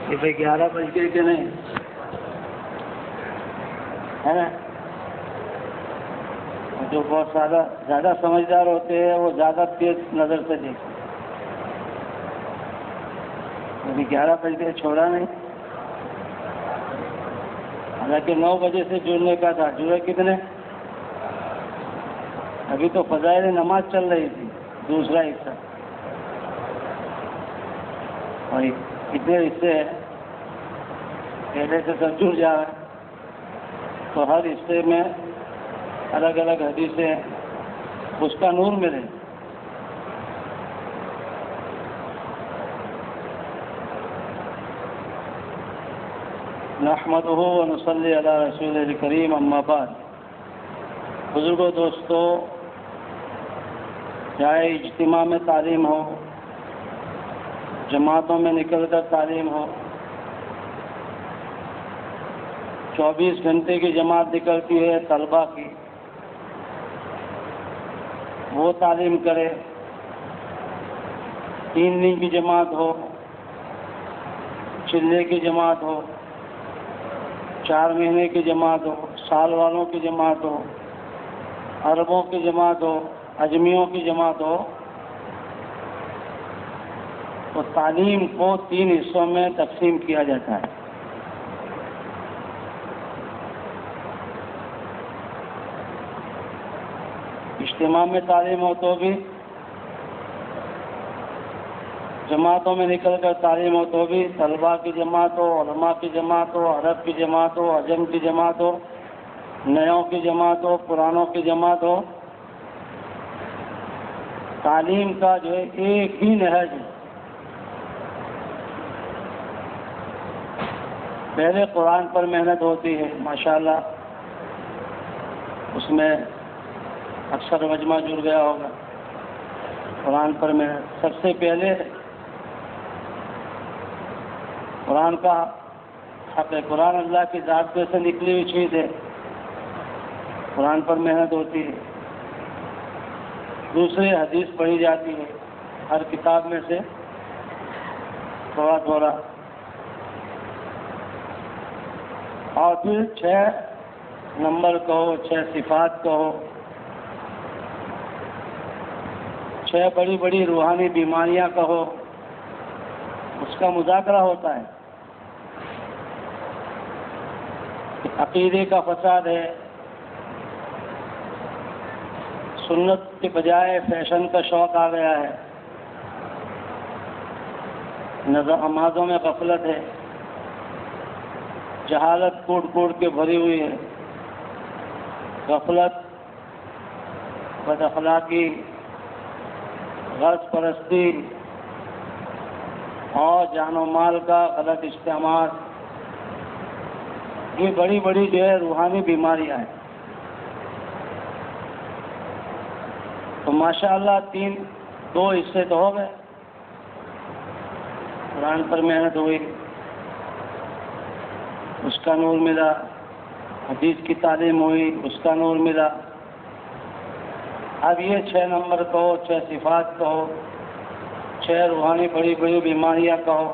کہ بھائی 11 بج گئے کہ نہیں ہے نا. جو بہت زیادہ سمجھدار ہوتے ہیں وہ زیادہ تیز نظر سے دیکھتے ہیں. ابھی 11 بج گئے چھوڑا نہیں، حالانکہ 9 بجے سے جڑنے کا تھا. جڑے کتنے؟ ابھی تو فضائل نماز چل رہی تھی دوسرا حصہ، اور کتنے حصے ہیں پہلے سے سب جڑ جا رہا ہے. تو ہر حصے میں الگ الگ حدیثیں اس کا نور ملے. نحمدہ و نصلی علی رسول الکریم، اما بعد. بزرگوں، دوستو، چاہے اجتماع میں تعلیم ہو، جماعتوں میں نکل کر تعلیم ہو، 24 گھنٹے کی جماعت نکلتی ہے طلباء کی، وہ تعلیم کرے. 3 دن کی جماعت ہو، چلے کی جماعت ہو، 4 مہینے کی جماعت ہو، سال والوں کی جماعت ہو، عربوں کی جماعت ہو، اجمیوں کی جماعت ہو، تو تعلیم کو 3 حصوں میں تقسیم کیا جاتا ہے. اجتماع میں تعلیم ہو تو بھی، جماعتوں میں نکل کر تعلیم ہو تو بھی، طلباء کی جماعت ہو، علماء کی جماعت ہو، عرب کی جماعت ہو، عجم کی جماعت ہو، نیوں کی جماعت ہو، پرانوں کی جماعت ہو، تعلیم کا جو ہے ایک ہی نہج ہے. پہلے قرآن پر محنت ہوتی ہے ماشاءاللہ، اس میں اکثر مجمع جڑ گیا ہوگا. قرآن پر محنت سب سے پہلے قرآن کا حق ہے. قرآن اللہ کی ذات پہ سے نکلی ہوئی چیز ہے، قرآن پر محنت ہوتی ہے. دوسری حدیث پڑھی جاتی ہے ہر کتاب میں سے تھوڑا تھوڑا. اور پھر 6 نمبر کہو، 6 صفات کہو، 6 بڑی بڑی روحانی بیماریاں کہو، اس کا مذاکرہ ہوتا ہے. عقیدے کا فساد ہے، سنت کے بجائے فیشن کا شوق آ گیا ہے، نمازوں میں غفلت ہے، جہالت کوٹ کوٹ کے بھری ہوئی ہے، غفلت، بد اخلاقی، غرض پرستی اور جان و مال کا غلط استعمال، یہ بڑی بڑی جو ہے روحانی بیماریاں ہیں. تو ماشاءاللہ 2 حصے تو ہو گئے. قرآن پر محنت ہوئی، اس کا نور ملا. حدیث کی تعلیم ہوئی، اس کا نور ملا. اب یہ 6 نمبر کہو، 6 صفات کہو، 6 روحانی بڑی بڑی بیماریاں کہو،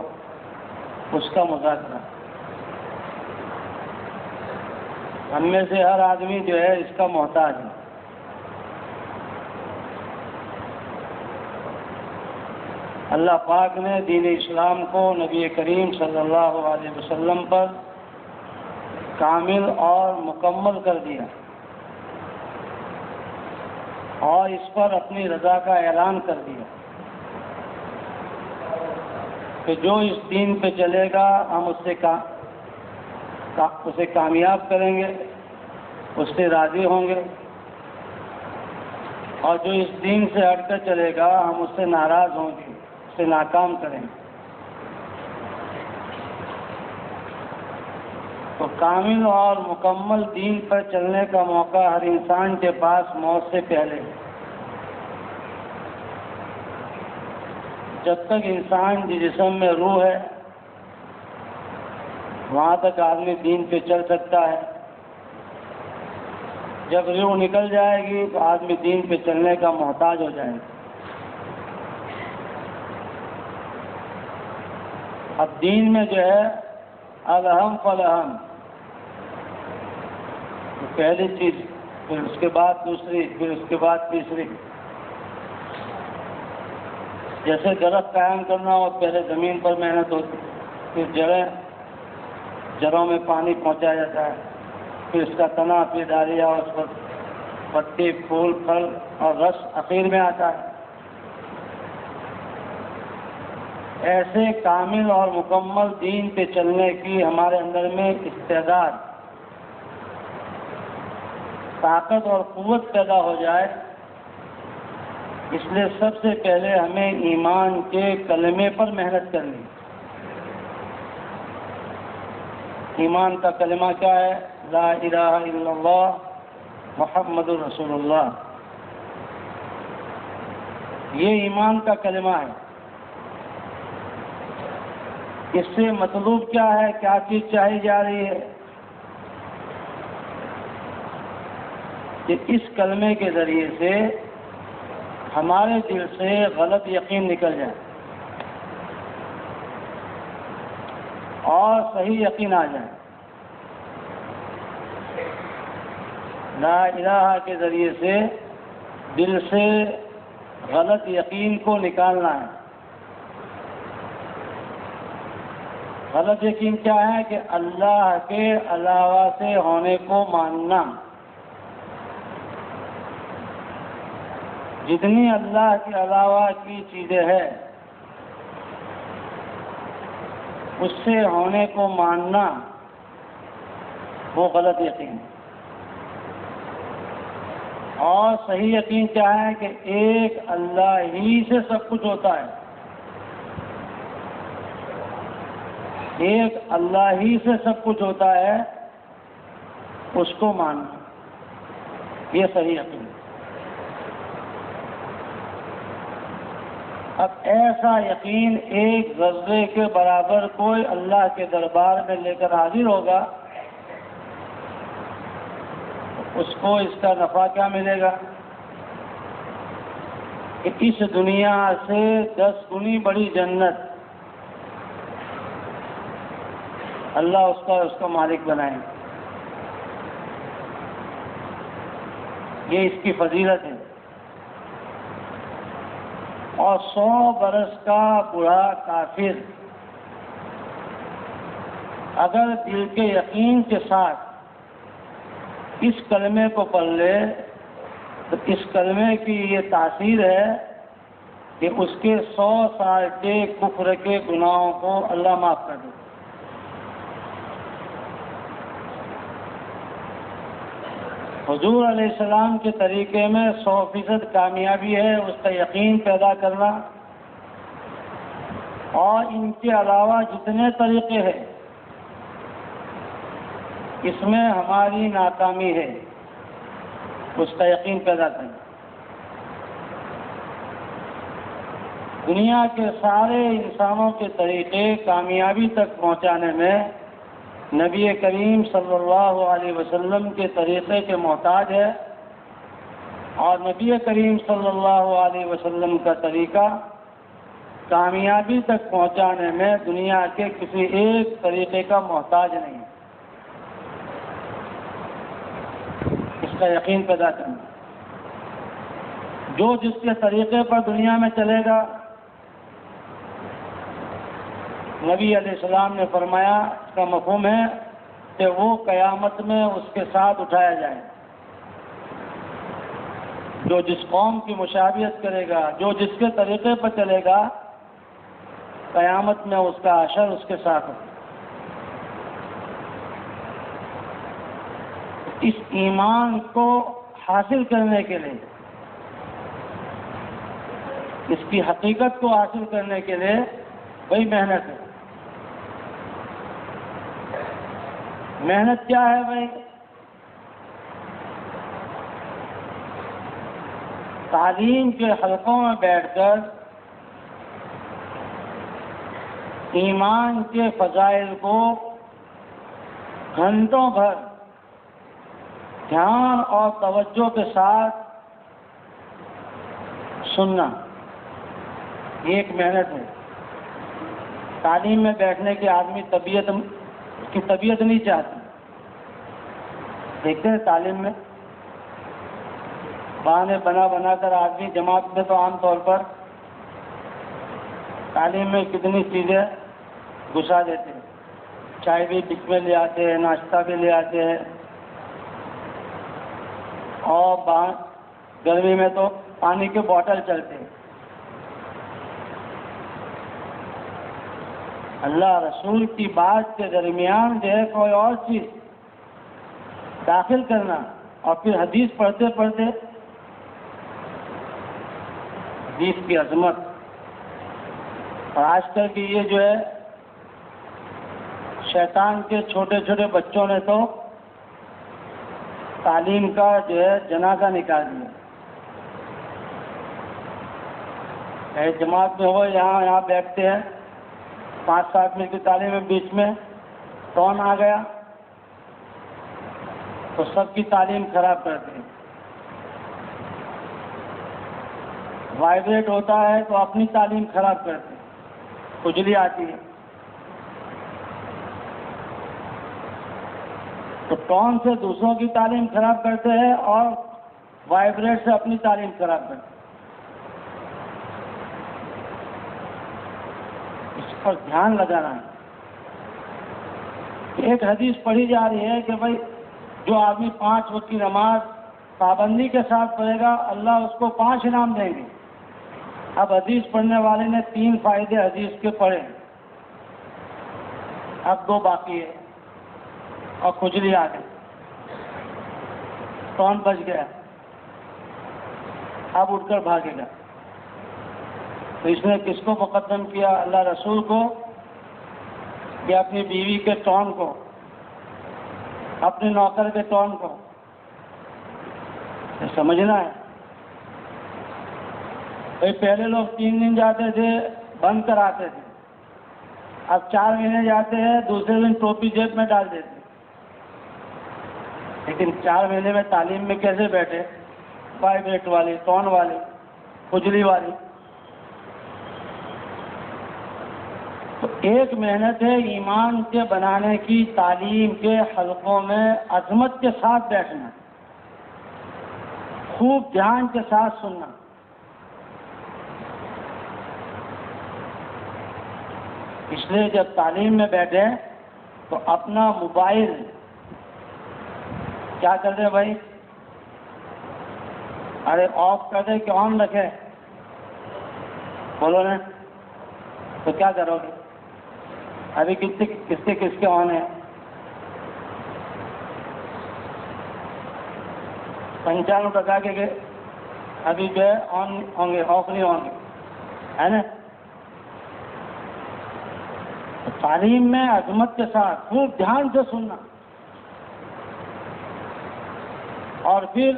اس کا مذاکرہ. ہم میں سے ہر آدمی جو ہے اس کا محتاج ہے. اللہ پاک نے دین اسلام کو نبی کریم صلی اللہ علیہ وسلم پر کامل اور مکمل کر دیا، اور اس پر اپنی رضا کا اعلان کر دیا کہ جو اس دین پہ چلے گا ہم اسے کامیاب کریں گے، اس سے راضی ہوں گے، اور جو اس دین سے ہٹ کر چلے گا ہم اس سے ناراض ہوں گے، اسے ناکام کریں گے. تو کامل اور مکمل دین پر چلنے کا موقع ہر انسان کے پاس موت سے پہلے ہے. جب تک انسان جسم میں روح ہے وہاں تک آدمی دین پہ چل سکتا ہے. جب روح نکل جائے گی تو آدمی دین پہ چلنے کا محتاج ہو جائے گا. اب دین میں جو ہے الہم فالہم، پہلی چیز، پھر اس کے بعد دوسری، پھر اس کے بعد تیسری. جیسے درخت قائم کرنا ہو پہلے زمین پر محنت ہوتی، پھر جڑوں میں پانی پہنچایا جاتا ہے، پھر اس کا تنا، پھر ڈالیا، اس پر پتی، پھول، پھل اور رس اخیر میں آتا ہے. ایسے کامل اور مکمل دین پہ چلنے کی ہمارے اندر میں استعداد، طاقت اور قوت پیدا ہو جائے، اس لیے سب سے پہلے ہمیں ایمان کے کلمے پر محنت کرنی. ایمان کا کلمہ کیا ہے؟ لا الہ الا اللہ محمد رسول اللہ. یہ ایمان کا کلمہ ہے. اس سے مطلوب کیا ہے؟ کیا چیز چاہی جا رہی ہے؟ کہ اس کلمے کے ذریعے سے ہمارے دل سے غلط یقین نکل جائے اور صحیح یقین آ جائے. لا الہ کے ذریعے سے دل سے غلط یقین کو نکالنا ہے. غلط یقین کیا ہے؟ کہ اللہ کے علاوہ سے ہونے کو ماننا. جتنی اللہ کے علاوہ کی چیزیں ہیں اس سے ہونے کو ماننا وہ غلط یقین. اور صحیح یقین کیا ہے؟ کہ ایک اللہ ہی سے سب کچھ ہوتا ہے، ایک اللہ ہی سے سب کچھ ہوتا ہے، اس کو ماننا، یہ صحیح یقین. اب ایسا یقین ایک ذرے کے برابر کوئی اللہ کے دربار میں لے کر حاضر ہوگا، اس کو اس کا نفع کیا ملے گا؟ کہ اس دنیا سے 10 گنی بڑی جنت اللہ اس کا مالک بنائیں. یہ اس کی فضیلت ہے. اور 100 برس کا بوڑھا کافر اگر دل کے یقین کے ساتھ اس کلمے کو پڑھ لے تو اس کلمے کی یہ تاثیر ہے کہ اس کے 100 سال کے کفر کے گناہوں کو اللہ معاف کر دے. حضور علیہ السلام کے طریقے میں 100% کامیابی ہے، اس کا یقین پیدا کرنا. اور ان کے علاوہ جتنے طریقے ہیں اس میں ہماری ناکامی ہے، اس کا یقین پیدا کرنا. دنیا کے سارے انسانوں کے طریقے کامیابی تک پہنچانے میں نبی کریم صلی اللہ علیہ وسلم کے طریقے کے محتاج ہے، اور نبی کریم صلی اللہ علیہ وسلم کا طریقہ کامیابی تک پہنچانے میں دنیا کے کسی ایک طریقے کا محتاج نہیں. اس کا یقین پیدا کرنا. جو جس کے طریقے پر دنیا میں چلے گا، نبی علیہ السلام نے فرمایا، اس کا مفہوم ہے کہ وہ قیامت میں اس کے ساتھ اٹھایا جائے. جو جس قوم کی مشابہت کرے گا، جو جس کے طریقے پر چلے گا، قیامت میں اس کا حشر اس کے ساتھ ہوگا. اس ایمان کو حاصل کرنے کے لیے، اس کی حقیقت کو حاصل کرنے کے لیے وہی محنت ہے. محنت کیا ہے بھائی؟ تعلیم کے حلقوں میں بیٹھ کر ایمان کے فضائل کو گھنٹوں بھر دھیان اور توجہ کے ساتھ سننا، یہ ایک محنت ہے. تعلیم میں بیٹھنے کے آدمی طبیعت نہیں چاہتی. دیکھتے ہیں تعلیم میں بہانے بنا کر آدمی جماعت میں تو عام طور پر تعلیم میں کتنی چیزیں گھسا دیتے ہیں. چائے بھی بیچ میں لے آتے ہیں, ناشتہ بھی لے آتے ہیں, اور باہر گرمی میں تو پانی کے بوتل چلتے ہیں. اللہ رسول کی بات کے درمیان جو ہے کوئی اور چیز داخل کرنا, اور پھر حدیث پڑھتے پڑھتے حدیث کی عظمت. اور آج کل کی یہ جو ہے شیطان کے چھوٹے چھوٹے بچوں نے تو تعلیم کا جو ہے جنازہ نکال دیا. جماعت میں ہو یہاں بیٹھتے ہیں 5-7 منٹ کی تعلیم میں, بیچ میں کون آ گیا تو سب کی تعلیم خراب کرتے ہیں. وائبریٹ ہوتا ہے تو اپنی تعلیم خراب کرتے ہیں, کھجلی آتی ہے. تو ٹون سے دوسروں کی تعلیم خراب کرتے ہیں اور وائبریٹ سے اپنی تعلیم خراب کرتے ہیں. اس پر دھیان لگانا ہے. ایک حدیث پڑھی جا رہی ہے کہ بھائی جو آدمی 5 وقت کی نماز پابندی کے ساتھ پڑھے گا اللہ اس کو 5 انعام دیں گے. اب حدیث پڑھنے والے نے 3 فائدے حدیث کے پڑھے, اب 2 باقی ہے اور کھجلی آ گئی, کون بچ گیا, اب اٹھ کر بھاگے گا. تو اس نے کس کو مقدم کیا, اللہ رسول کو یا اپنی بیوی کے ٹون کو, اپنے نوکر کے ٹون کو؟ سمجھنا ہے. پہلے لوگ 3 دن جاتے تھے بند کراتے تھے, اب 4 مہینے جاتے ہیں دوسرے دن ٹوپی جیب میں ڈال دیتے. لیکن 4 مہینے میں تعلیم میں کیسے بیٹھے, وائبریٹ والی, ٹون والی, کھجلی والی. تو ایک محنت ہے ایمان کے بنانے کی, تعلیم کے حلقوں میں عظمت کے ساتھ بیٹھنا, خوب دھیان کے ساتھ سننا. اس لیے جب تعلیم میں بیٹھے تو اپنا موبائل کیا کر دیں بھائی, ارے آف کر دیں کہ آن رکھے, بولو نا, تو کیا کرو گے؟ ابھی کس کے آن ہے؟ 95% کے ابھی جو ہے آن ہوں گے, آف نہیں ہوں گے, ہے نا. تعلیم میں عظمت کے ساتھ خوب دھیان سے سننا, اور پھر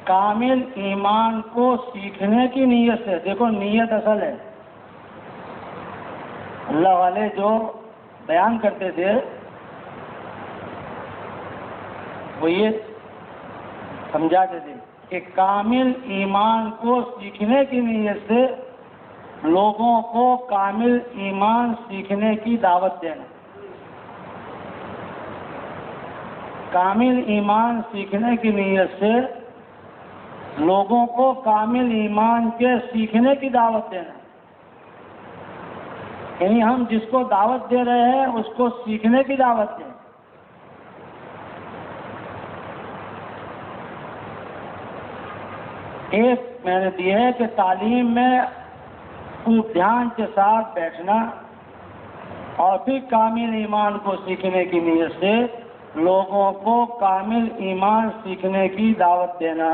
کامل ایمان کو سیکھنے کی نیت سے. دیکھو نیت اصل ہے. اللہ والے جو بیان کرتے تھے وہ یہ سمجھاتے تھے کہ کامل ایمان کو سیکھنے کی نیت سے لوگوں کو کامل ایمان سیکھنے کی دعوت دینا. کامل ایمان سیکھنے کی نیت سے لوگوں کو کامل ایمان کے سیکھنے کی دعوت دینا. یعنی ہم جس کو دعوت دے رہے ہیں اس کو سیکھنے کی دعوت دیں. ایک محنت یہ ہے کہ تعلیم میں خوب دھیان کے ساتھ بیٹھنا اور پھر کامل ایمان کو سیکھنے کی نیت سے لوگوں کو کامل ایمان سیکھنے کی دعوت دینا.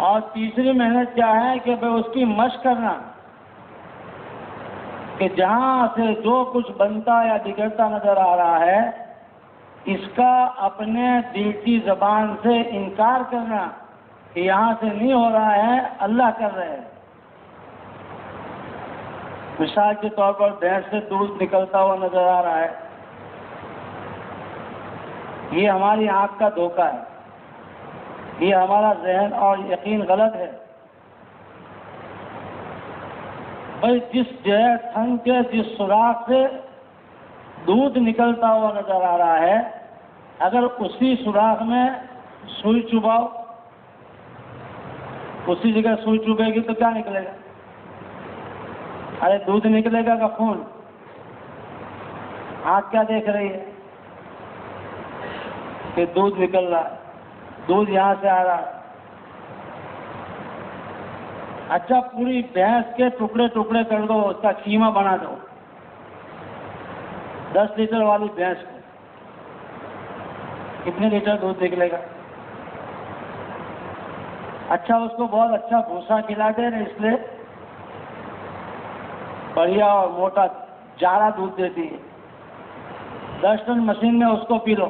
اور تیسری محنت کیا ہے کہ اس کی مشق کرنا کہ جہاں سے جو کچھ بنتا یا بگڑتا نظر آ رہا ہے اس کا اپنے دل کی زبان سے انکار کرنا کہ یہاں سے نہیں ہو رہا ہے, اللہ کر رہے ہیں. مثال کے طور پر بھینس سے دودھ نکلتا ہوا نظر آ رہا ہے, یہ ہماری آنکھ کا دھوکہ ہے, یہ ہمارا ذہن اور یقین غلط ہے. بھائی جس جو ہے تھن کے جس سوراخ سے دودھ نکلتا ہوا نظر آ رہا ہے، اگر اسی سوراخ میں سوئی چباؤ، اسی جگہ سوئی چبھے گی تو کیا نکلے گا؟ ارے دودھ نکلے گا کہ خون؟ آنکھ کیا دیکھ رہی ہے کہ دودھ نکل رہا ہے، دودھ یہاں سے آ رہا ہے۔ اچھا پوری بھینس کے ٹکڑے ٹکڑے کر دو، اس کا قیمہ بنا دو، 10 لیٹر والی بھینس کو کتنے لیٹر دودھ نکلے گا؟ اچھا اس کو بہت اچھا بھوسا کھلا دے نا، اس لیے بڑھیا اور موٹا جارا دودھ دیتی ہے، 10 ٹن مشین میں اس کو پی لو،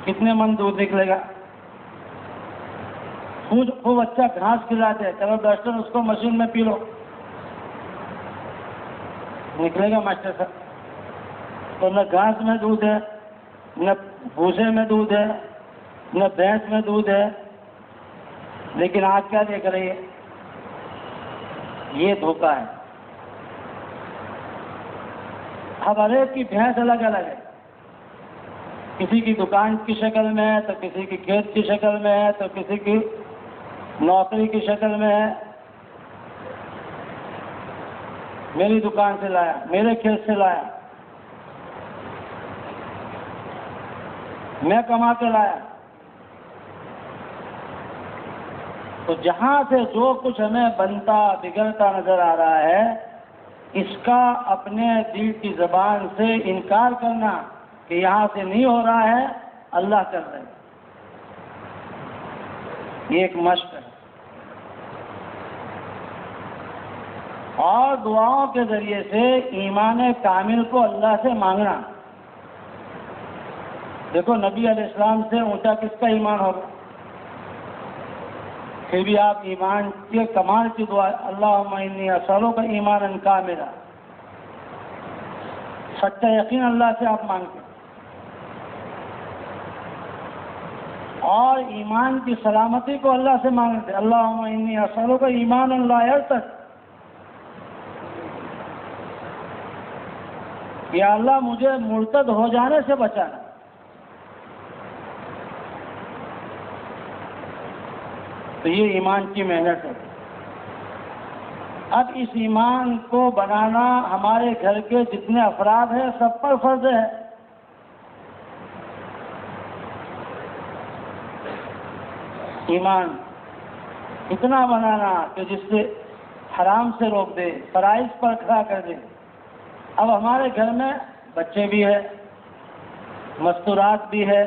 کتنے من دودھ نکلے گا؟ خوب اچھا گھاس کھلاتے ہیں، چلو 10 ٹن اس کو مشین میں پی لو، نکلے گا ماسٹر صاحب؟ تو نہ گھاس میں دودھ ہے، نہ بھوسے میں دودھ ہے، نہ بھینس میں دودھ ہے، لیکن آج کیا دیکھ رہی ہے؟ یہ دھوکہ ہے۔ اب ہر ایک کی بھینس الگ الگ ہے، کسی کی دکان کی شکل میں ہے، تو کسی کی کھیت کی شکل میں ہے، تو کسی کی نوکری کی شکل میں ہے۔ میری دکان سے لایا، میرے کھیت سے لایا، میں کما کے لایا۔ تو جہاں سے جو کچھ ہمیں بنتا بگڑتا نظر آ رہا ہے، اس کا اپنے دل کی زبان سے انکار کرنا کہ یہاں سے نہیں ہو رہا ہے، اللہ کر رہے ہیں، یہ ایک مشق ہے۔ اور دعاؤں کے ذریعے سے ایمان کامل کو اللہ سے مانگنا۔ دیکھو نبی علیہ السلام سے اونچا کس کا ایمان ہوگا؟ پھر بھی آپ ایمان کے کمال کی دعا، اللہم انی اسألک ایمانا کاملا، سچا یقین اللہ سے آپ مانگتے ہیں، اور ایمان کی سلامتی کو اللہ سے مانگتے ہیں، اللہم انی اسألک ایمانا لا یرتد، یا اللہ مجھے مرتد ہو جانے سے بچانا۔ تو یہ ایمان کی محنت ہے۔ اب اس ایمان کو بنانا ہمارے گھر کے جتنے افراد ہیں سب پر فرض ہے۔ ایمان اتنا بنانا کہ جس سے حرام سے روک دے، فرائض پر کھڑا کر دے۔ اب ہمارے گھر میں بچے بھی ہیں، مستورات بھی ہے،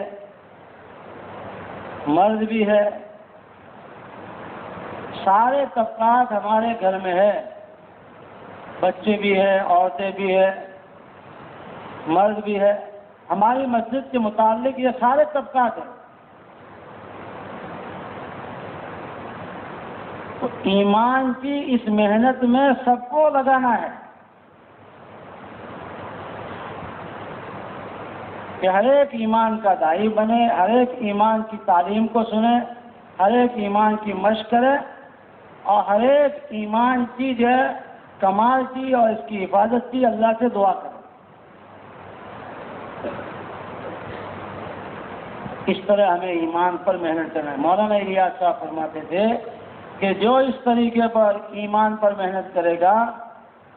مرد بھی ہے، سارے طبقات ہمارے گھر میں ہے، بچے بھی ہیں، عورتیں بھی ہیں، مرد بھی ہے۔ ہماری مسجد کے متعلق یہ سارے طبقات ہیں۔ تو ایمان کی اس محنت میں سب کو لگانا ہے کہ ہر ایک ایمان کا داعی بنے، ہر ایک ایمان کی تعلیم کو سنے، ہر ایک ایمان کی مشق کرے، اور ہر ایک ایمان کی جو ہے کمال کی اور اس کی حفاظت کی اللہ سے دعا کرے۔ اس طرح ہمیں ایمان پر محنت کرنا ہے۔ مولانا الیاس صاحب فرماتے تھے کہ جو اس طریقے پر ایمان پر محنت کرے گا،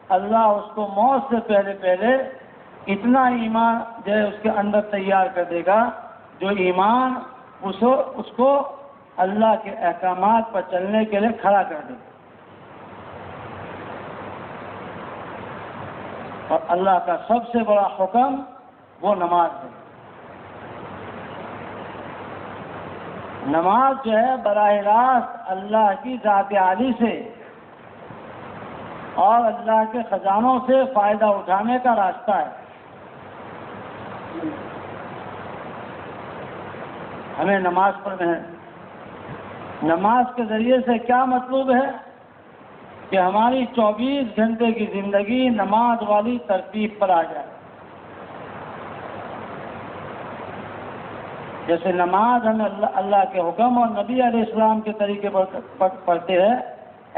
اللہ اس کو موت سے پہلے اتنا ایمان جو ہے اس کے اندر تیار کر دے گا، جو ایمان اس کو اللہ کے احکامات پر چلنے کے لیے کھڑا کر دے گا۔ اور اللہ کا سب سے بڑا حکم وہ نماز ہے۔ نماز جو ہے براہ راست اللہ کی ذات عالی سے اور اللہ کے خزانوں سے فائدہ اٹھانے کا راستہ ہے۔ ہمیں نماز پر نماز کے ذریعے سے کیا مطلوب ہے کہ ہماری 24 گھنٹے کی زندگی نماز والی ترتیب پر آ جائے۔ جیسے نماز ہمیں اللہ کے حکم اور نبی علیہ السلام کے طریقے پر پڑھتے ہیں،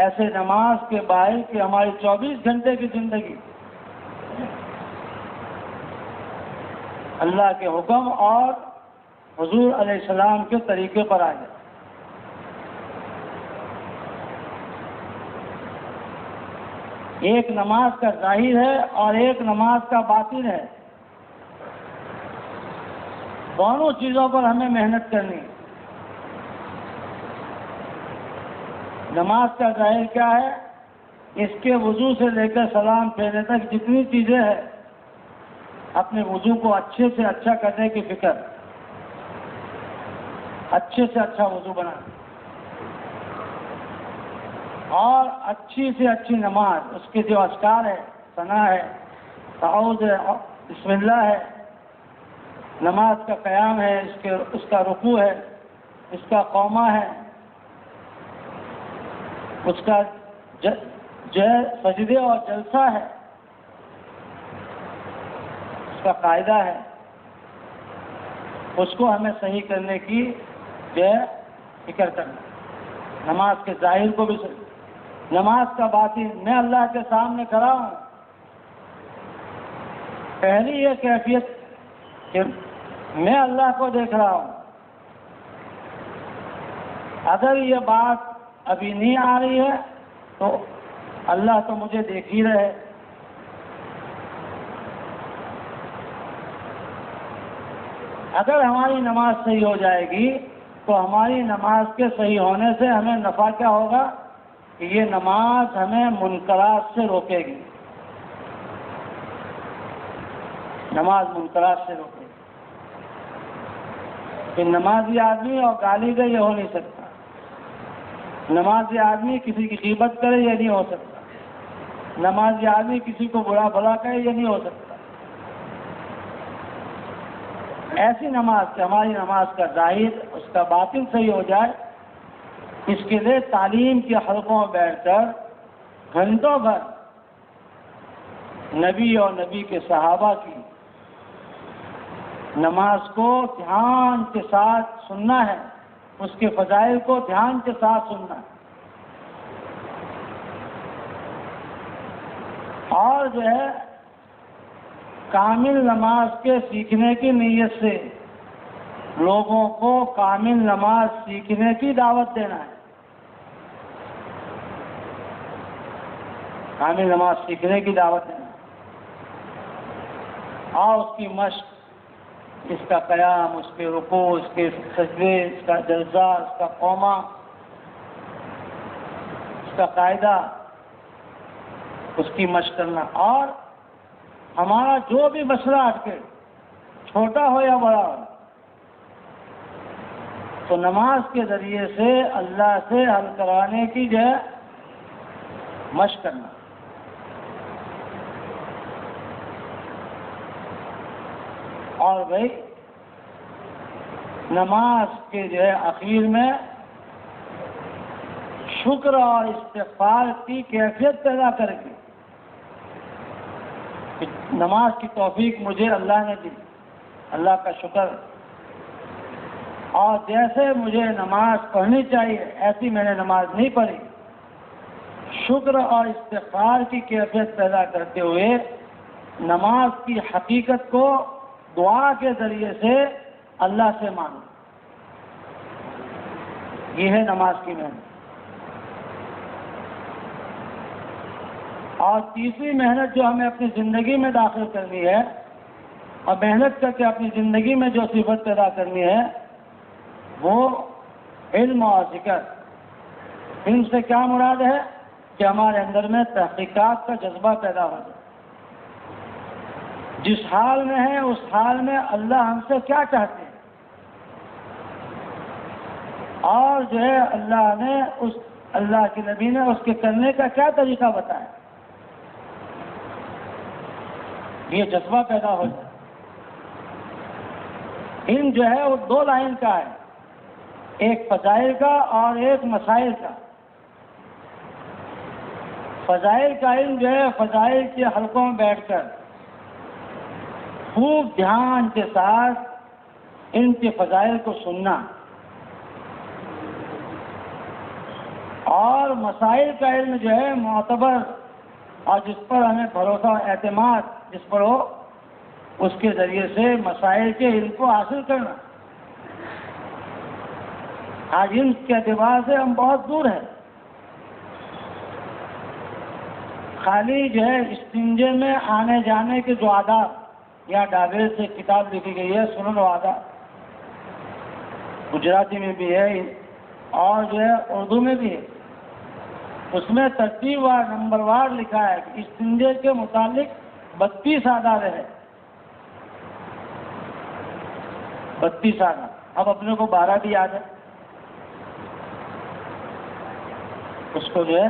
ایسے نماز کے باعث کہ ہماری 24 گھنٹے کی زندگی اللہ کے حکم اور حضور علیہ السلام کے طریقے پر آ جائے۔ ایک نماز کا ظاہر ہے اور ایک نماز کا باطن ہے، دونوں چیزوں پر ہمیں محنت کرنی ہے۔ نماز کا ظاہر کیا ہے؟ اس کے وضو سے لے کر سلام پھیرنے تک جتنی چیزیں ہیں، اپنے وضو کو اچھے سے اچھا کرنے کی فکر، اچھے سے اچھا وضو بنانا اور اچھی سے اچھی نماز، اس کے جو اذکار ہے، ثنا ہے، تعوذ ہے، بسم اللہ ہے، نماز کا قیام ہے، اس کا رکوع ہے، اس کا قومہ ہے، اس کا جو ہے سجدے اور جلسہ ہے، اس کا قاعدہ ہے، اس کو ہمیں صحیح کرنے کی جو ہے فکر کرنا۔ نماز کے ظاہر کو بھی صحیح، نماز کا باطن، میں اللہ کے سامنے کھڑا ہوں، پہلی یہ کیفیت کہ میں اللہ کو دیکھ رہا ہوں۔ اگر یہ بات ابھی نہیں آ رہی ہے تو اللہ تو مجھے دیکھ ہی رہے۔ اگر ہماری نماز صحیح ہو جائے گی تو ہماری نماز کے صحیح ہونے سے ہمیں نفع کیا ہوگا کہ یہ نماز ہمیں منکرات سے روکے گی، نماز منکرات سے روکے گی۔ کہ نمازی آدمی اور گالی دے یہ ہو نہیں سکتا، نمازی آدمی کسی کی غیبت کرے یہ نہیں ہو سکتا، نمازی آدمی کسی کو برا بھلا کہے یہ نہیں ہو سکتا۔ ایسی نماز کہ ہماری نماز کا ظاہر، اس کا باطن صحیح ہو جائے، اس کے لیے تعلیم کے حلقوں میں بیٹھ کر گھنٹوں بھر نبی اور نبی کے صحابہ کی نماز کو دھیان کے ساتھ سننا ہے، اس کے فضائل کو دھیان کے ساتھ سننا ہے، اور جو ہے کامل نماز کے سیکھنے کی نیت سے لوگوں کو کامل نماز سیکھنے کی دعوت دینا ہے، کامل نماز سیکھنے کی دعوت دینا ہے، اور اس کی مشق، اس کا قیام، اس کے رکوع، اس کے سجدے، اس کا جلسہ، اس کا قومہ، اس کا قاعدہ، اس کی مشق کرنا، اور ہمارا جو بھی مسئلہ اٹکے، چھوٹا ہو یا بڑا ہو، تو نماز کے ذریعے سے اللہ سے حل کرانے کی جو ہے مشق کرنا۔ اور بھائی نماز کے جو ہے اخیر میں شکر اور استغفار کی کیفیت پیدا کر کے، نماز کی توفیق مجھے اللہ نے دی، اللہ کا شکر، اور جیسے مجھے نماز پڑھنی چاہیے ایسی میں نے نماز نہیں پڑھی، شکر اور استغفار کی کیفیت پیدا کرتے ہوئے نماز کی حقیقت کو دعا کے ذریعے سے اللہ سے مانگو، یہ ہے نماز کی محنت۔ اور تیسری محنت جو ہمیں اپنی زندگی میں داخل کرنی ہے اور محنت کر کے اپنی زندگی میں جو صفت پیدا کرنی ہے وہ علم اور ذکر۔ علم سے کیا مراد ہے کہ ہمارے اندر میں تحقیقات کا جذبہ پیدا ہو جائے، جس حال میں ہے اس حال میں اللہ ہم سے کیا چاہتے ہیں، اور جو ہے اللہ کے نبی نے اس کے کرنے کا کیا طریقہ بتایا، یہ جذبہ پیدا ہو جائے۔ علم جو ہے وہ دو لائن کا ہے، ایک فضائل کا اور ایک مسائل کا۔ فضائل کا علم جو ہے فضائل کے حلقوں میں بیٹھ کر خوب دھیان کے ساتھ ان کے فضائل کو سننا اور مسائل کا علم جو ہے معتبر اور جس پر ہمیں بھروسہ اور اعتماد جس پر ہو، اس کے ذریعے سے مسائل کے علم کو حاصل کرنا۔ آج علم کے اعتبار سے ہم بہت دور ہیں۔ خالی جو ہے استنجے میں آنے جانے کے جو آداب یا ڈاویل سے کتاب لکھی گئی ہے سنن و آداب، گجراتی میں بھی ہے اور جو ہے اردو میں بھی ہے، اس میں ترتیب وار نمبر وار لکھا ہے کہ استنجے کے متعلق 32 آداب ہے، 32 آداب۔ اب اپنے کو 12 بھی یاد ہے، اس کو جو ہے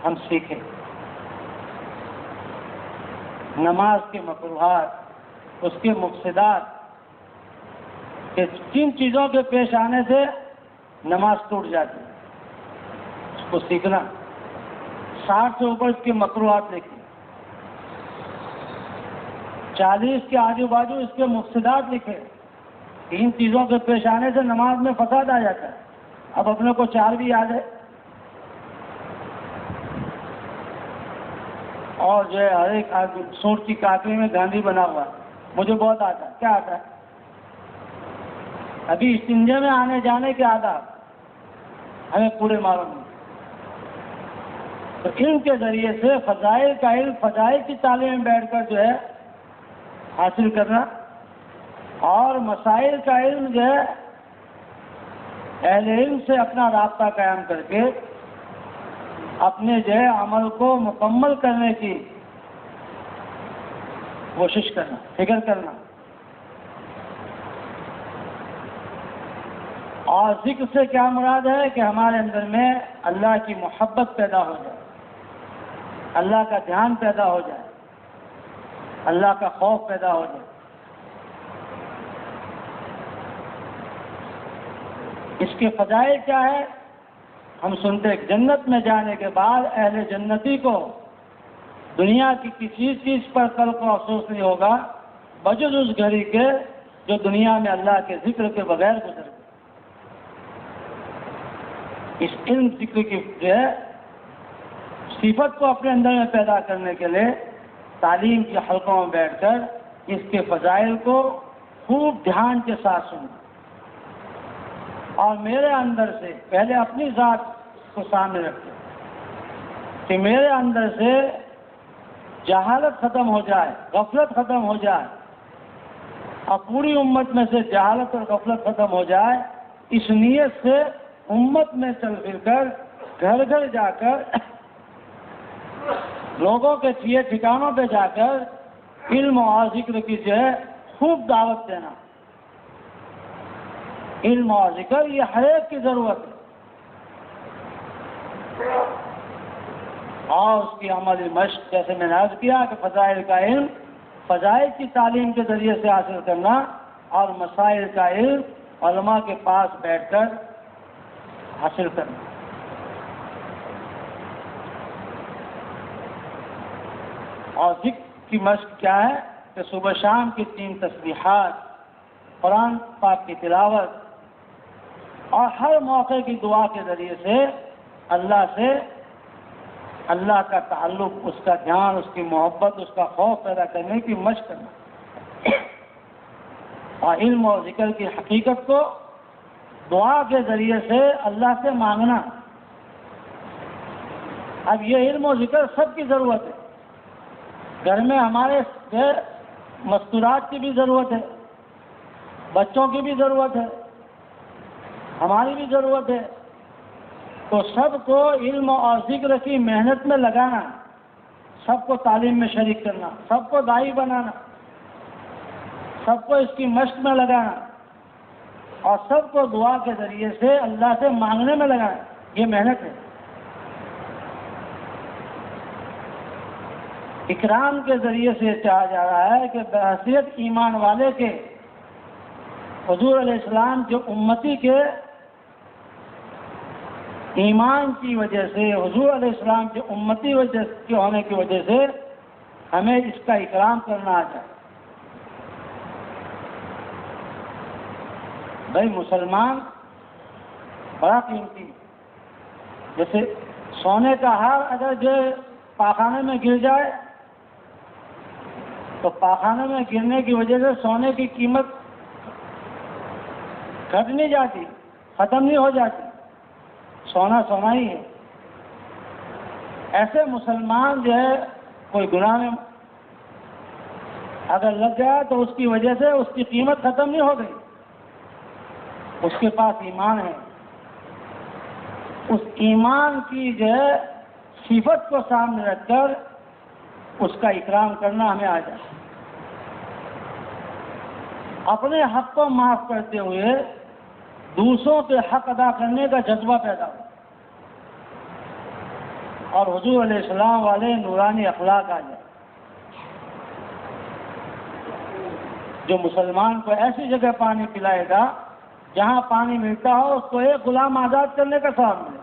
ہم سیکھیں۔ نماز کے مکروہات، اس کے مفسدات، کہ کن چیزوں کے پیش آنے سے نماز ٹوٹ جاتی ہے، اس کو سیکھنا۔ 60 سے اوپر اس کے مکروہات لکھیں، 40 کے آجو باجو اس کے مفسدات لکھیں۔ ان چیزوں کے پیش آنے سے نماز میں فساد آ جاتا ہے۔ اب اپنے کو 4 بھی یاد ہے، اور جو ہے ہر ایک سوٹ کی کاکری میں گاندھی بنا ہوا ہے، مجھے بہت آتا ہے۔ کیا آتا ہے؟ ابھی استنجے میں آنے جانے کے آداب ہمیں پورے معلوم نہیں۔ تو علم کے ذریعے سے فضائل کا علم، فضائل کی تعلیم میں بیٹھ کر جو ہے حاصل کرنا، اور مسائل کا علم جو ہے اہل علم سے اپنا رابطہ قائم کر کے اپنے جو ہے عمل کو مکمل کرنے کی کوشش کرنا، فکر کرنا۔ اور ذکر سے کیا مراد ہے کہ ہمارے اندر میں اللہ کی محبت پیدا ہو جائے، اللہ کا دھیان پیدا ہو جائے، اللہ کا خوف پیدا ہو جائے۔ اس کے فضائل کیا ہے؟ ہم سنتے ہیں جنت میں جانے کے بعد اہل جنتی کو دنیا کی کسی چیز پر کل کو افسوس نہیں ہوگا بجز اس گھڑی کے جو دنیا میں اللہ کے ذکر کے بغیر گزر گئے۔ اس علم ذکر کی جو ہے صفت کو اپنے اندر میں پیدا کرنے کے لیے تعلیم کے حلقوں میں بیٹھ کر اس کے فضائل کو خوب دھیان کے ساتھ سننا، اور میرے اندر سے پہلے اپنی ذات کو سامنے رکھیں کہ میرے اندر سے جہالت ختم ہو جائے، غفلت ختم ہو جائے، اور پوری امت میں سے جہالت اور غفلت ختم ہو جائے۔ اس نیت سے امت میں چل پھر کر گھر گھر جا کر لوگوں کے چیئے ٹھکانوں پہ جا کر علم اور ذکر کی جو ہے خوب دعوت دینا۔ علم اور ذکر یہ ہر ایک کی ضرورت ہے، اور اس کی عملی مشق، جیسے میں نے عرض کیا کہ فضائل کا علم، فضائل کی تعلیم کے ذریعے سے حاصل کرنا، اور مسائل کا علم علماء کے پاس بیٹھ کر حاصل کرنا۔ اور ذکر کی مشق کیا ہے کہ صبح شام کی 3 تسبیحات، قرآن پاک کی تلاوت، اور ہر موقع کی دعا کے ذریعے سے اللہ سے اللہ کا تعلق، اس کا دھیان، اس کی محبت، اس کا خوف پیدا کرنے کی مشق کرنا، اور علم اور ذکر کی حقیقت کو دعا کے ذریعے سے اللہ سے مانگنا۔ اب یہ علم و ذکر سب کی ضرورت ہے۔ گھر میں ہمارے مستورات کی بھی ضرورت ہے، بچوں کی بھی ضرورت ہے، ہماری بھی ضرورت ہے۔ تو سب کو علم اور ذکر کی محنت میں لگانا، سب کو تعلیم میں شریک کرنا، سب کو داعی بنانا، سب کو اس کی مشق میں لگانا، اور سب کو دعا کے ذریعے سے اللہ سے مانگنے میں لگانا، یہ محنت ہے۔ اکرام کے ذریعے سے چاہا جا رہا ہے کہ بحیثیت ایمان والے کے حضور علیہ السلام جو امتی کے ایمان کی وجہ سے، حضور علیہ السلام کے امتی وجہ کے ہونے کی وجہ سے ہمیں اس کا اکرام کرنا آ جائے۔ بھائی مسلمان بڑا قیمتی، جیسے سونے کا ہار اگر جو پاخانے میں گر جائے تو پاخانے میں گرنے کی وجہ سے سونے کی قیمت گھٹ نہیں جاتی، ختم نہیں ہو جاتی، سونا سونا ہی ہے۔ ایسے مسلمان جو ہے کوئی گناہ میں اگر لگ گیا تو اس کی وجہ سے اس کی قیمت ختم نہیں ہو گئی، اس کے پاس ایمان ہے، اس ایمان کی جو ہے صفت کو سامنے رکھ کر اس کا اکرام کرنا ہمیں آ جائے، اپنے حق کو معاف کرتے ہوئے دوسروں کے حق ادا کرنے کا جذبہ پیدا ہو، اور حضور علیہ السلام والے نورانی اخلاق آ جائے، جو مسلمان کو ایسی جگہ پانی پلائے گا جہاں پانی ملتا ہو اس کو ایک غلام آزاد کرنے کا ثواب ملے،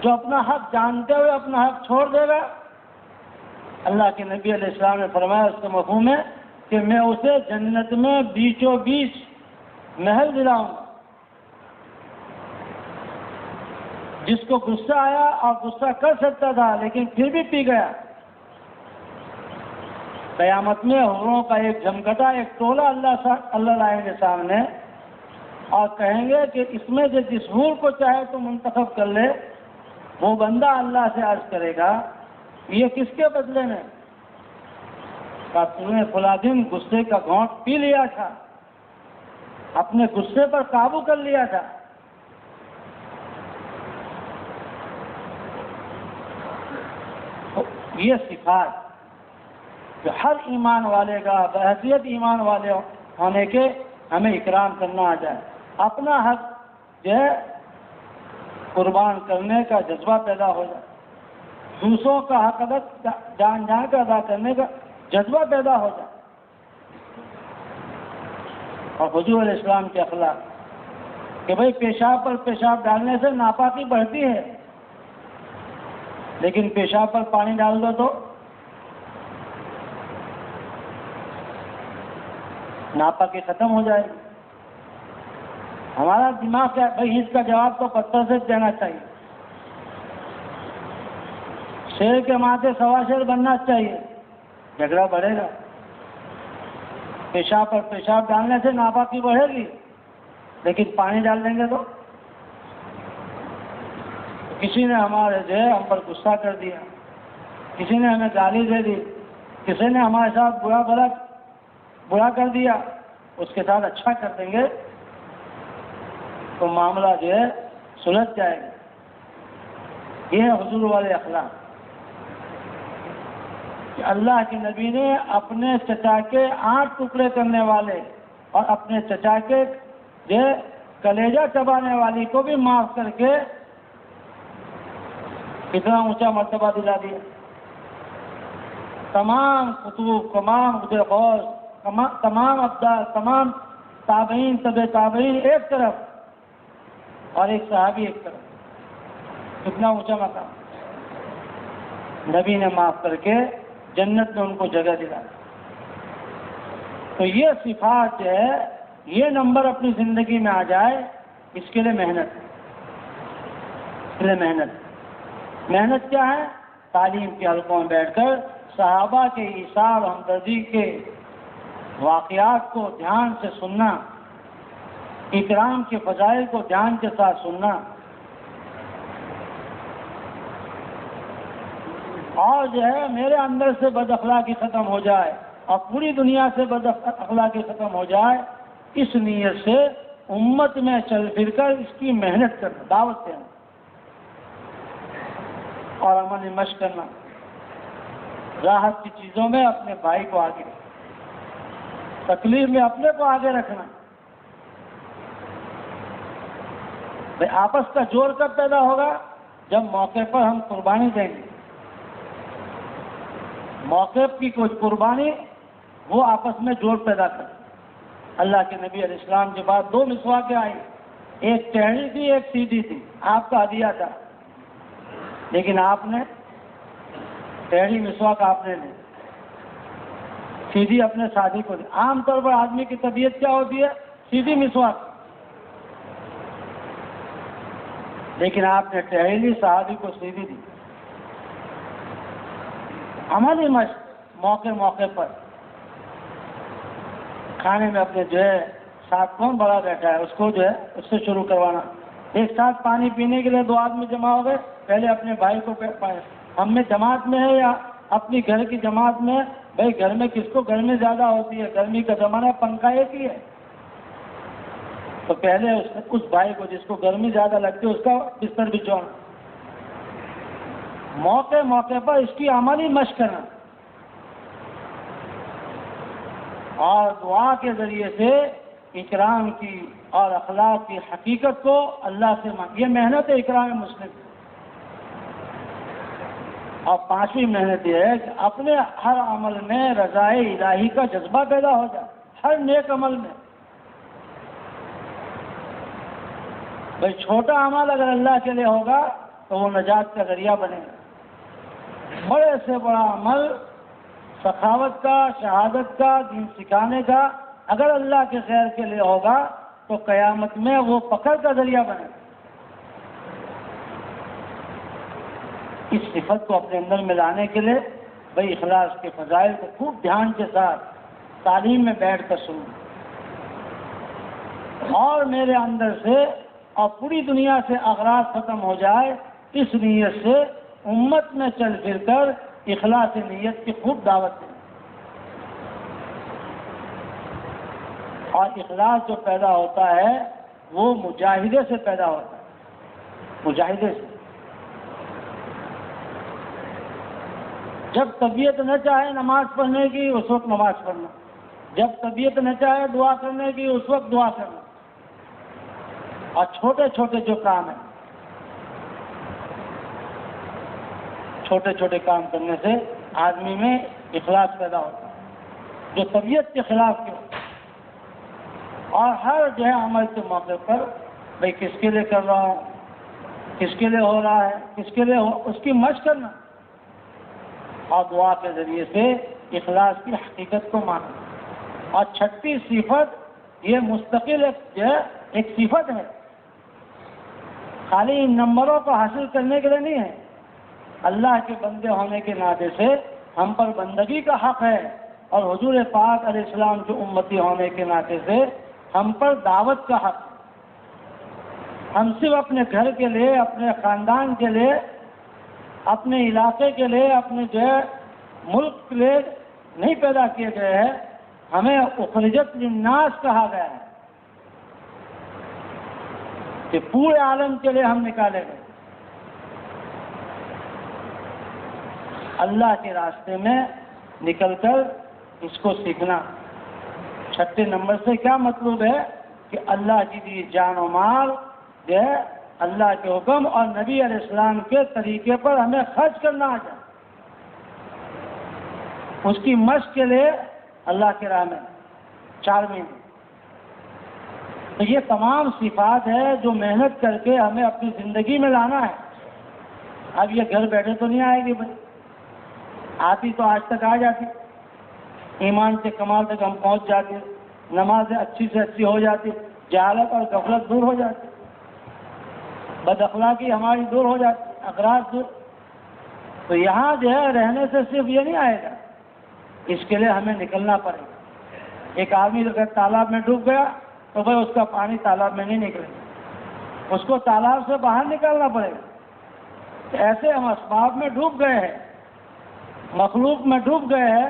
جو اپنا حق جانتے ہوئے اپنا حق چھوڑ دے گا، اللہ کے نبی علیہ السلام نے فرمایا اس کا مفہوم ہے کہ میں اسے جنت میں بیچوں بیچ محل دلاؤں گا۔ جس کو غصہ آیا اور غصہ کر سکتا تھا لیکن پھر بھی پی گیا، قیامت میں حوروں کا ایک جمگٹا، ایک ٹولہ اللہ لائیں گے سامنے اور کہیں گے کہ اس میں سے جس حور کو چاہے تو منتخب کر لے۔ وہ بندہ اللہ سے عرض کرے گا یہ کس کے بدلے میں؟ کہ تم نے فلاں دن غصے کا گھونٹ پی لیا تھا، اپنے غصے پر قابو کر لیا تھا۔ یہ صفات جو ہر ایمان والے کا بحیثیت ایمان والے ہونے کے ہمیں اکرام کرنا آ جائے، اپنا حق جو ہے قربان کرنے کا جذبہ پیدا ہو جائے، دوسروں کا حق جان کر ادا کرنے کا جذبہ پیدا ہو جائے۔ اور حضور علیہ السلام کے اخلاق کہ بھئی پیشاب پر پیشاب ڈالنے سے ناپاکی بڑھتی ہے، لیکن پیشاب پر پانی ڈال دو تو ناپاکی ختم ہو جائے گی۔ ہمارا دماغ کیا بھائی اس کا جواب تو پتھر سے دینا چاہیے، شیر کے ماتھے سوا شیر بننا چاہیے، جھگڑا بڑھے گا۔ پیشاب پر پیشاب ڈالنے سے ناپاکی بڑھے گی، لیکن پانی ڈال دیں گے تو کسی نے ہمارے جو ہے ہم پر غصہ کر دیا، کسی نے ہمیں گالی دے دی، کسی نے ہمارے ساتھ برا کر دیا، اس کے ساتھ اچھا کر دیں گے تو معاملہ جو ہے سلجھ جائے گا۔ یہ ہے حضور والے اخلاق کہ اللہ کے نبی نے اپنے چچا کے 8 ٹکڑے کرنے والے اور اپنے چچا کے جو کلیجہ چبانے والی کو بھی معاف کر کے کتنا اونچا مرتبہ دلا دیا۔ تمام قطب، تمام غوث، تمام ابدال، تمام تابعین، تابعین ایک طرف اور ایک صحابی ایک طرف، کتنا اونچا مقام، نبی نے معاف کر کے جنت میں ان کو جگہ دلا۔ تو یہ صفات جو ہے یہ نمبر اپنی زندگی میں آ جائے، اس کے لیے محنت، محنت کیا ہے؟ تعلیم کے حلقوں میں بیٹھ کر صحابہ کے ایثار و ہمدردی کے واقعات کو دھیان سے سننا، اکرام کے فضائل کو دھیان کے ساتھ سننا، اور جو ہے میرے اندر سے بد اخلاقی ختم ہو جائے اور پوری دنیا سے بد اخلاقی ختم ہو جائے، اس نیت سے امت میں چل پھر کر اس کی محنت کرنا، دعوت دینا اور عمل مشق کرنا، راحت کی چیزوں میں اپنے بھائی کو آگے رکھنا، تکلیف میں اپنے کو آگے رکھنا۔ بھائی آپس کا جوڑ کب پیدا ہوگا؟ جب موقع پر ہم قربانی دیں گے، موقع کی کوئی قربانی وہ آپس میں جوڑ پیدا کرے۔ اللہ کے نبی علیہ السلام کے بعد 2 مسواکیں آئی، ایک ٹیڑھی تھی ایک سیدھی تھی، آپ کا ہدیہ تھا، لیکن آپ نے ٹیڑھی مسواک آپ نے لی، سیدھی اپنے ساتھی کو دی۔ عام طور پر آدمی کی طبیعت کیا ہوتی ہے؟ سیدھی مسواک، لیکن آپ نے ٹہلی صحابی کو سیدھی دی۔ عملی مشق موقع موقع پر کھانے میں اپنے جو ہے ساتھ کون بڑا بیٹھا ہے اس کو جو ہے اس سے شروع کروانا۔ ایک ساتھ پانی پینے کے لیے 2 آدمی جمع ہو گئے، پہلے اپنے بھائی کو پائے، ہم میں جماعت میں ہے یا اپنی گھر کی جماعت میں، بھائی گھر میں کس کو گرمی زیادہ ہوتی ہے، گرمی کا زمانہ، پنکھا ایک ہی ہے، تو پہلے اس بھائی کو جس کو گرمی زیادہ لگتی ہے اس کا بستر بچھوانا۔ موقع موقع پر اس کی عملی مشق کرنا اور دعا کے ذریعے سے اکرام کی اور اخلاق کی حقیقت کو اللہ سے مانگ، یہ محنت ہے اکرام مسلم۔ اور 5ویں محنت یہ ہے کہ اپنے ہر عمل میں رضائے الہی کا جذبہ پیدا ہو جائے، ہر نیک عمل میں۔ بھائی چھوٹا عمل اگر اللہ کے لیے ہوگا تو وہ نجات کا ذریعہ بنے گا، بڑے سے بڑا عمل سخاوت کا، شہادت کا، دین سکھانے کا اگر اللہ کے خیر کے لیے ہوگا تو قیامت میں وہ پکڑ کا ذریعہ بنے گا۔ اس صفت کو اپنے اندر میں لانے کے لیے بھائی اخلاص کے فضائل کو خوب دھیان کے ساتھ تعلیم میں بیٹھ کر سنوں، اور میرے اندر سے اور پوری دنیا سے اغراض ختم ہو جائے، اس نیت سے امت میں چل پھر کر اخلاص نیت کی خوب دعوت دیں۔ اور اخلاص جو پیدا ہوتا ہے وہ مجاہدے سے پیدا ہوتا ہے، مجاہدے سے۔ جب طبیعت نہ چاہے نماز پڑھنے کی اس وقت نماز پڑھنا، جب طبیعت نہ چاہے دعا کرنے کی اس وقت دعا کرنا، اور چھوٹے چھوٹے جو کام ہیں، چھوٹے چھوٹے کام کرنے سے آدمی میں اخلاص پیدا ہوتا ہے جو طبیعت کے خلاف کے ہوتا ہے۔ اور ہر جو ہے عمل کے موقع پر بھائی کس کے لیے کر رہا ہوں، کس کے لیے ہو رہا ہے، کس کے لیے اس کی مشق کرنا، اور دعا کے ذریعے سے اخلاص کی حقیقت کو ماننا۔ اور 6ٹھی صفت یہ مستقل جو ہے ایک صفت ہے، خالی ان نمبروں کو حاصل کرنے کے لیے نہیں ہے، اللہ کے بندے ہونے کے ناطے سے ہم پر بندگی کا حق ہے، اور حضور پاک علیہ السلام کے امتی ہونے کے ناطے سے ہم پر دعوت کا حق ہے۔ ہم صرف اپنے گھر کے لیے، اپنے خاندان کے لیے، اپنے علاقے کے لیے، اپنے جو ہے ملک کے لیے نہیں پیدا کیے گئے ہیں، ہمیں اخرجت للناس کہا گیا ہے کہ پورے عالم کے لیے ہم نکالے گئے۔ اللہ کے راستے میں نکل کر اس کو سیکھنا۔ 6 نمبر سے کیا مطلوب ہے کہ اللہ کی دی جان و مال جو ہے اللہ کے حکم اور نبی علیہ السلام کے طریقے پر ہمیں خرچ کرنا آ جائے، اس کی مشق کے لیے اللہ کے راہ میں 4ویں۔ تو یہ تمام صفات ہے جو محنت کر کے ہمیں اپنی زندگی میں لانا ہے۔ اب یہ گھر بیٹھے تو نہیں آئے گی بھائی، آتی تو آج تک آ جاتی، ایمان کے کمال تک ہم پہنچ جاتے، نمازیں اچھی سے اچھی ہو جاتی، جہالت اور غفلت دور ہو جاتی، بد اخلاقی ہماری دور ہو جاتی، اغراض دور۔ تو یہاں جو ہے رہنے سے صرف یہ نہیں آئے گا، اس کے لیے ہمیں نکلنا پڑے گا۔ ایک آدمی اگر تالاب میں ڈوب گیا تو بھائی اس کا پانی تالاب میں نہیں نکلے گا، اس کو تالاب سے باہر نکالنا پڑے گا۔ ایسے ہم اسباب میں ڈوب گئے ہیں، مخلوق میں ڈوب گئے ہیں،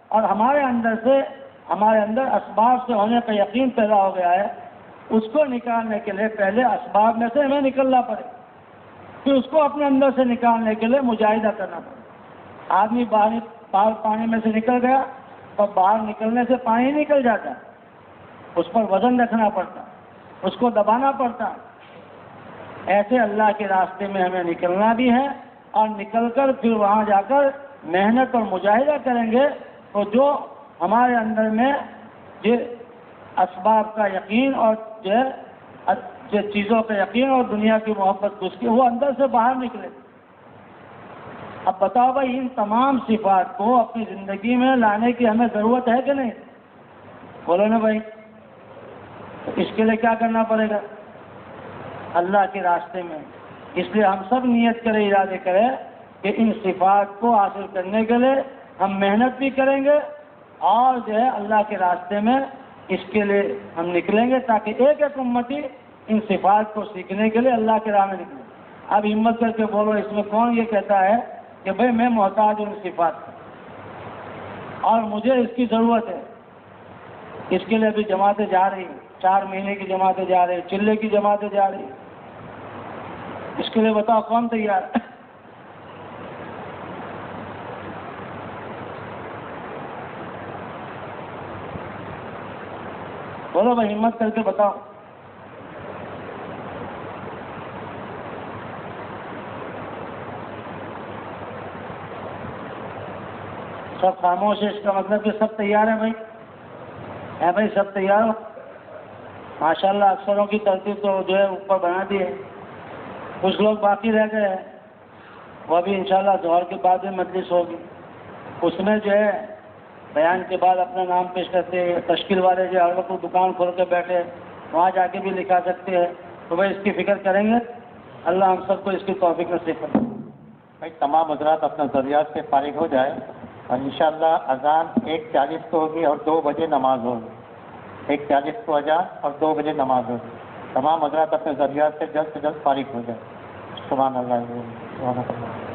اور ہمارے اندر اسباب سے ہونے کا یقین پیدا ہو گیا ہے، اس کو نکالنے کے لیے پہلے اسباب میں سے ہمیں نکلنا پڑے، پھر اس کو اپنے اندر سے نکالنے کے لیے مجاہدہ کرنا پڑے۔ آدمی باہر پانی میں سے نکل گیا تو باہر نکلنے سے پانی نکل جاتا ہے، اس پر وزن رکھنا پڑتا، اس کو دبانا پڑتا۔ ایسے اللہ کے راستے میں ہمیں نکلنا بھی ہے، اور نکل کر پھر وہاں جا کر محنت اور مجاہدہ کریں گے تو جو ہمارے اندر میں یہ اسباب کا یقین اور جو چیزوں کا یقین اور دنیا کی محبت گھس کی وہ اندر سے باہر نکلے۔ اب بتاؤ بھائی ان تمام صفات کو اپنی زندگی میں لانے کی ہمیں ضرورت ہے کہ نہیں؟ بولو نا بھائی، اس کے لیے کیا کرنا پڑے گا؟ اللہ کے راستے میں. اس لیے ہم سب نیت کریں، ارادے کریں کہ ان صفات کو حاصل کرنے کے لیے ہم محنت بھی کریں گے اور جو ہے اللہ کے راستے میں اس کے لیے ہم نکلیں گے، تاکہ ایک ایک امتی ان صفات کو سیکھنے کے لیے اللہ کے راہ میں نکلے. اب ہمت کر کے بولو، اس میں کون یہ کہتا ہے کہ بھئی میں محتاج ہوں ان صفات کا اور مجھے اس کی ضرورت ہے؟ اس کے لیے ابھی جماعتیں جا رہی ہیں، 4 مہینے کی جماعتیں جا رہی ہیں، چلے کی جماعتیں جا رہی ہیں. اس کے لیے بتاؤ کون تیار ہے؟ بولو بھائی، ہمت کر کے بتاؤ. سب خاموش ہے، اس کا مطلب کہ سب تیار ہیں بھائی؟ ہے بھائی، سب تیار ہو؟ ماشاءاللہ اکثروں کی ترتیب تو جو ہے اوپر بنا دی ہے. کچھ لوگ باقی رہ گئے ہیں، وہ بھی انشاءاللہ ظہر کے بعد میں مجلس ہوگی، اس میں جو ہے بیان کے بعد اپنا نام پیش کرتے ہیں. تشکیل والے جو ہر وقت دکان کھول کے بیٹھے وہاں جا کے بھی لکھا سکتے ہیں. تو بھائی اس کی فکر کریں گے. اللہ ہم سب کو اس کی توفیق نصیب کرے. بھائی تمام حضرات اپنا ضروریات سے فارغ ہو جائے اور انشاءاللہ اذان 1:40 کو ہوگی اور 2 بجے نماز ہوگی. 1:40 کو اذان اور 2 بجے نماز ہوگی. تمام حضرات اپنے ضروریات سے جلد فارغ ہو جائے. سبحان اللہ.